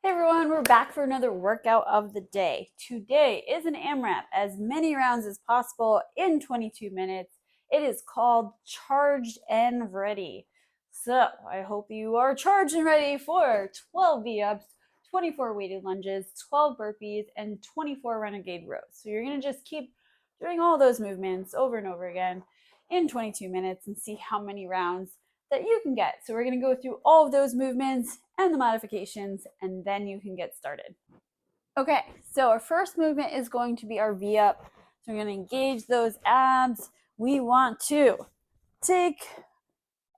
Hey everyone, we're back for another workout of the day. Today is an AMRAP, as many rounds as possible in 22 minutes. It is called Charged and Ready. So I hope you are charged and ready for 12 V-ups, 24 weighted lunges, 12 burpees, and 24 renegade rows. So you're going to just keep doing all those movements over and over again in 22 minutes and see how many rounds that you can get. So we're going to go through all of those movements and the modifications, and then you can get started. Okay, so our first movement is going to be our V-up. So we're going to engage those abs. We want to take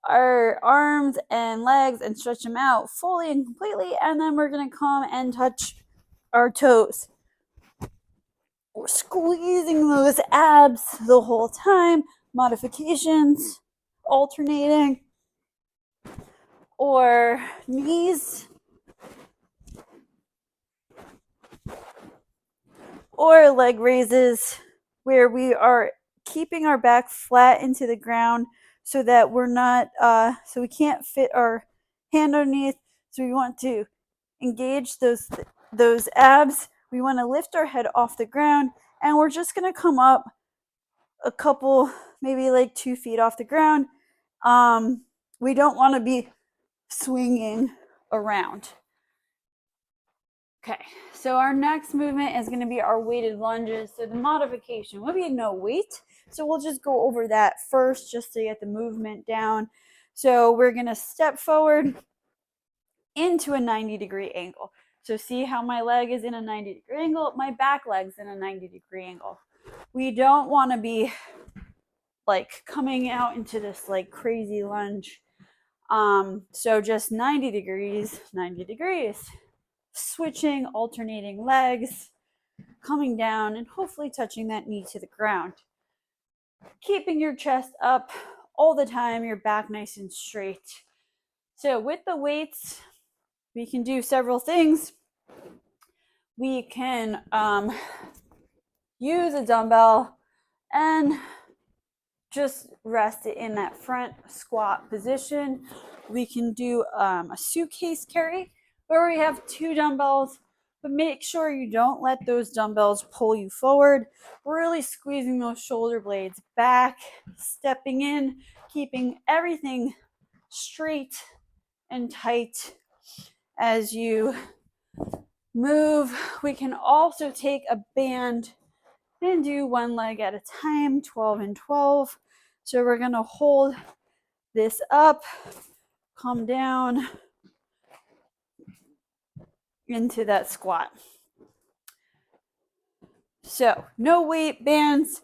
our arms and legs and stretch them out fully and completely, and then we're going to come and touch our toes. We're squeezing those abs the whole time. Modifications, alternating, or knees, or leg raises where we are keeping our back flat into the ground so that we're not so we can't fit our hand underneath. So we want to engage those abs. We want to lift our head off the ground, and we're just going to come up a couple, maybe like 2 feet off the ground. We don't want to be swinging around. Okay, so our next movement is going to be our weighted lunges. So the modification would be no weight. So we'll just go over that first just to get the movement down. So we're going to step forward into a 90-degree angle. So see how my leg is in a 90-degree angle? My back leg's in a 90-degree angle. We don't want to be like coming out into this like crazy lunge. So just 90 degrees, 90 degrees. Switching, alternating legs, coming down, and hopefully touching that knee to the ground. Keeping your chest up all the time, your back nice and straight. So with the weights, we can do several things. We can use a dumbbell and just rest it in that front squat position. We can do a suitcase carry where we have 2 dumbbells, but make sure you don't let those dumbbells pull you forward. Really squeezing those shoulder blades back, stepping in, keeping everything straight and tight as you move. We can also take a band and do 1 leg at a time, 12 and 12. So we're going to hold this up, come down into that squat. So no weight bands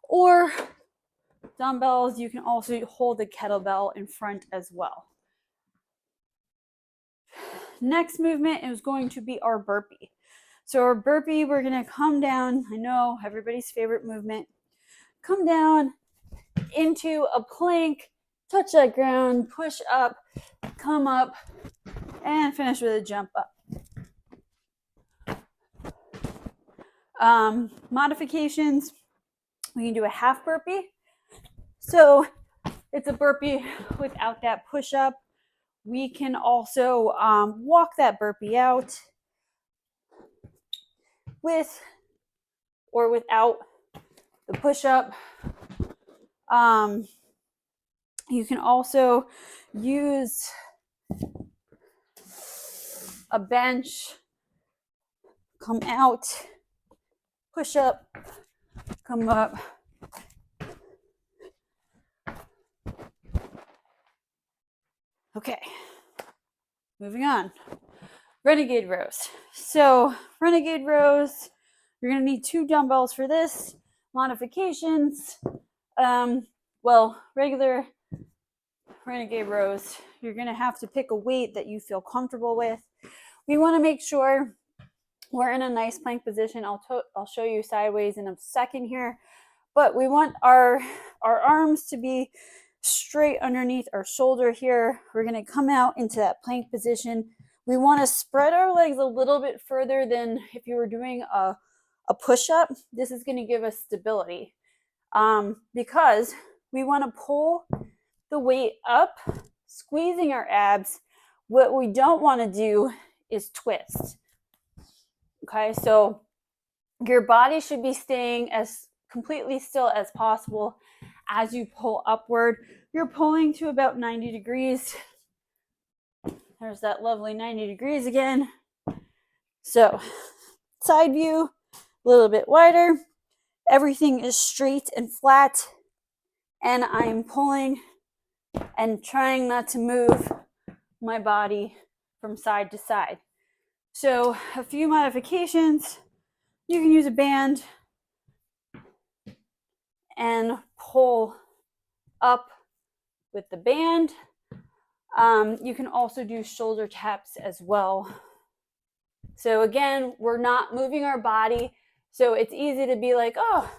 or dumbbells. You can also hold the kettlebell in front as well. Next movement is going to be our burpee. So our burpee, we're going to come down. I know everybody's favorite movement. Come down into a plank, touch that ground, push up, come up, and finish with a jump up. Modifications, we can do a half burpee. So it's a burpee without that push up. We can also walk that burpee out with or without the push up. You can also use a bench, come out, push up, come up. Okay, moving on. Renegade rows. So renegade rows, you're going to need 2 dumbbells for this. Modifications, regular renegade rows, you're going to have to pick a weight that you feel comfortable with. We want to make sure we're in a nice plank position. I'll show you sideways in a second here, but we want our arms to be straight underneath our shoulder here. We're going to come out into that plank position. We want to spread our legs a little bit further than if you were doing a push-up. This is going to give us stability because we want to pull the weight up, squeezing our abs. What we don't want to do is twist. Okay, so your body should be staying as completely still as possible as you pull upward. You're pulling to about 90 degrees. There's that lovely 90 degrees again. So side view, a little bit wider. Everything is straight and flat. And I'm pulling and trying not to move my body from side to side. So a few modifications. You can use a band and pull up with the band. You can also do shoulder taps as well. So again, we're not moving our body. So it's easy to be like, oh,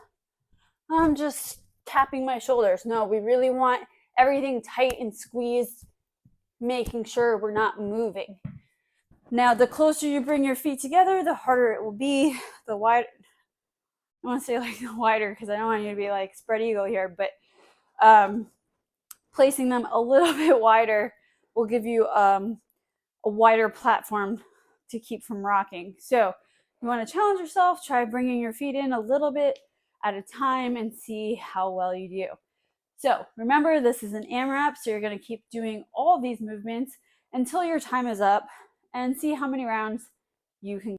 I'm just tapping my shoulders. No, we really want everything tight and squeezed, making sure we're not moving. Now, the closer you bring your feet together, the harder it will be. The wider, I want to say like the wider, because I don't want you to be like spread eagle here, but placing them a little bit wider will give you a wider platform to keep from rocking. So you want to challenge yourself, try bringing your feet in a little bit at a time and see how well you do. So remember, this is an AMRAP, so you're going to keep doing all these movements until your time is up and see how many rounds you can